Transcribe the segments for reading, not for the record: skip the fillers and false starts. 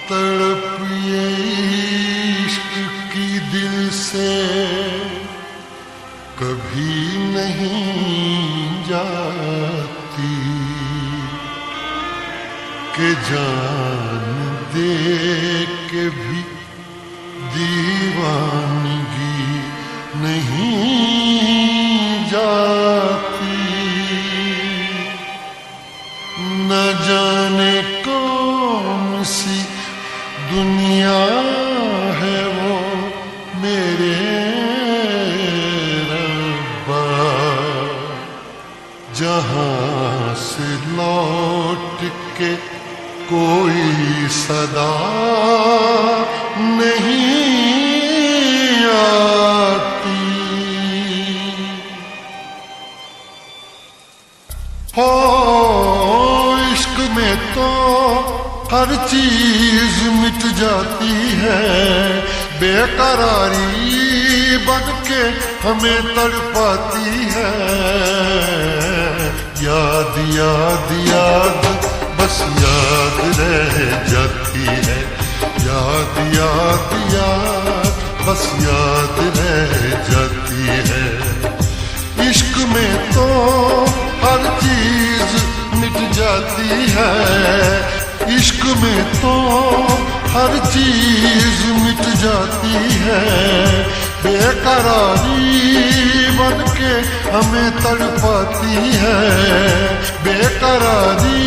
तड़प ये इश्क की दिल से कभी नहीं जाती कि जान दे के भी दीवानगी नहीं जाती। न जाने कौन सी दुनिया है वो मेरे रब्बा, जहां से लौट के कोई सदा नहीं आती। हो इश्क में तो हर चीज मिट जाती है, बेकरारी बन के हमें तड़पाती है। याद याद याद बस याद रह जाती है, याद याद याद बस याद रह जाती है। इश्क में तो हर चीज मिट जाती है, इश्क में तो हर चीज मिट जाती है। बेकरारी बन के हमें तड़पाती है, बेकरारी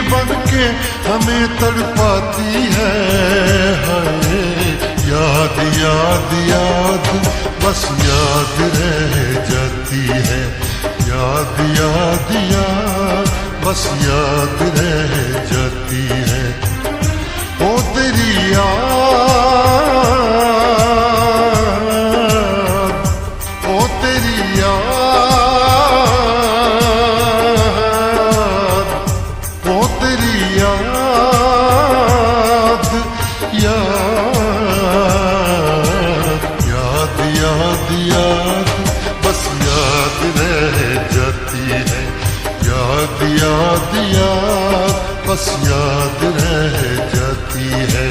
बन के हमें तड़पाती है। हाय याद याद याद बस याद रह जाती है, याद याद याद बस याद रह जाती है। ओ तेरी याद, ओ तेरी याद, ओ तेरी याद, याद याद याद याद बस याद रह जाती है, याद याद याद बस याद रह जाती है।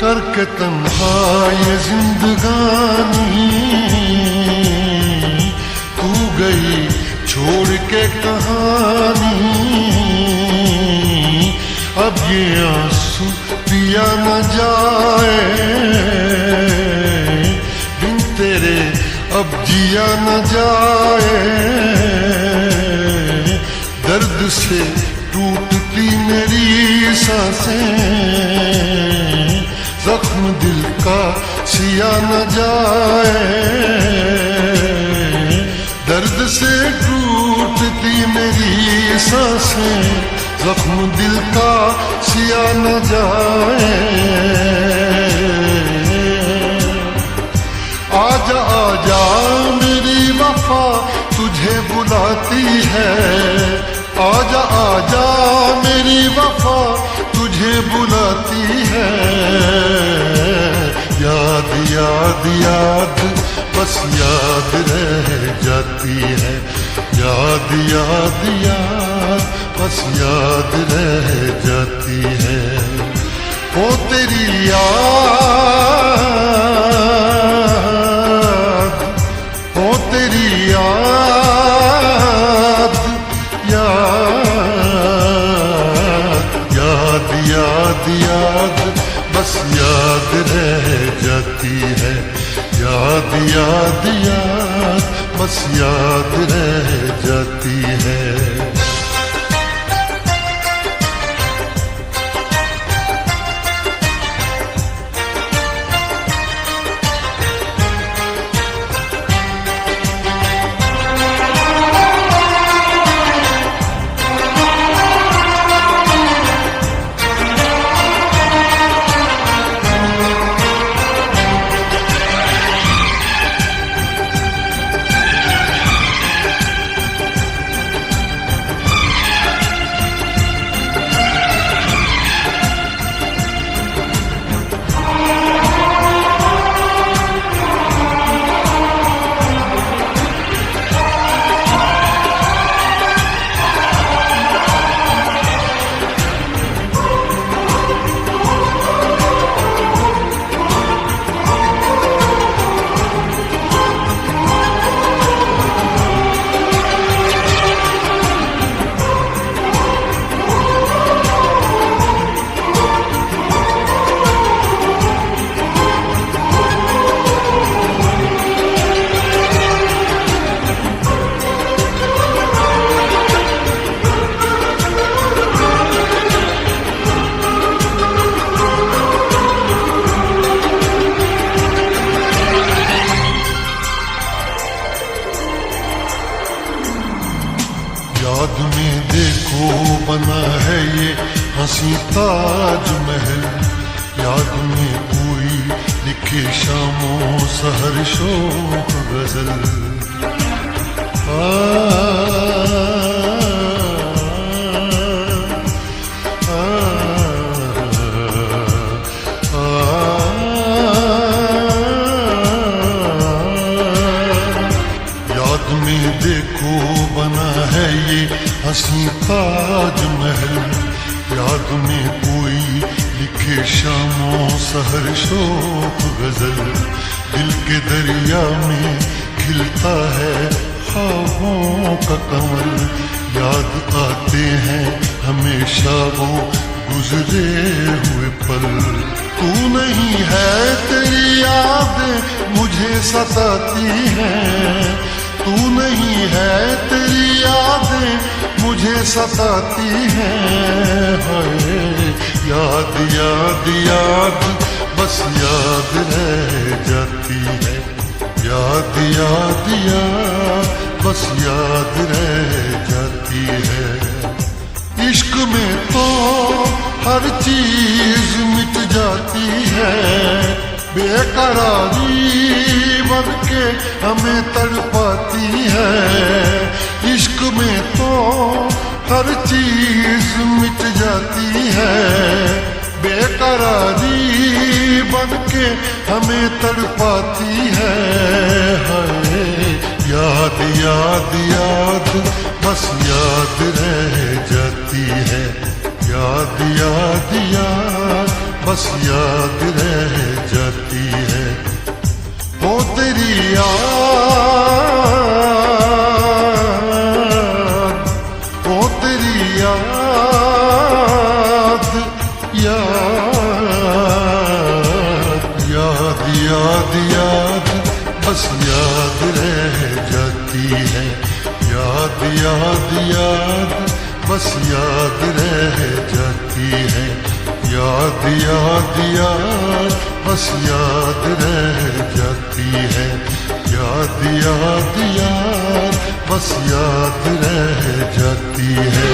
करके तन्हा ये जिंदगानी तू गई छोड़ के कहानी। अब ये आंसू पिया न जाए बिन तेरे, अब जिया न जाए। दर्द से टूटती मेरी सांसें, जख्म दिल का सिया न जाए। दर्द से टूटती मेरी सांसें, जख्म दिल का सिया न जाए। आजा आजा मेरी वफा तुझे बुलाती है, आजा आजा मेरी वफा तुझे बुलाती है। याद याद याद बस याद रह जाती है, याद याद याद बस याद रह जाती है। ओ तेरी याद, ओ तेरी याद, याद याद याद याद बस याद रह जाती है, याद याद याद बस याद रह जाती है। याद में देखो बना है ये हंसी ताज महल, याद में कोई लिखे शामों सहर शोक गजल। याद में देखो बना है ये हंसी ताज महल, याद में कोई लिखे शामों सहर शोक गजल। दिल के दरिया में खिलता है ख्वाबों का कमल, याद आते हैं हमेशा वो गुजरे हुए पल। तू नहीं है तेरी यादें मुझे सताती हैं, तू नहीं है तेरी यादें मुझे सताती हैं। हाय याद याद याद बस याद रह जाती है, याद याद याद बस याद रह जाती है। इश्क में तो हर चीज मिट जाती है, बेकरारी बन के हमें तड़पाती है। इश्क में तो हर चीज मिट जाती है, बेकरारी बन के हमें तड़पाती है। हाय याद याद याद बस याद रह जाती है, याद याद याद बस याद रह जाती है। वो तेरी याद, वो तेरी याद, याद याद याद याद बस याद रह जाती है, याद याद याद बस याद रह जाती है। याद याद याद बस याद रह जाती है, याद याद याद बस याद रह जाती है।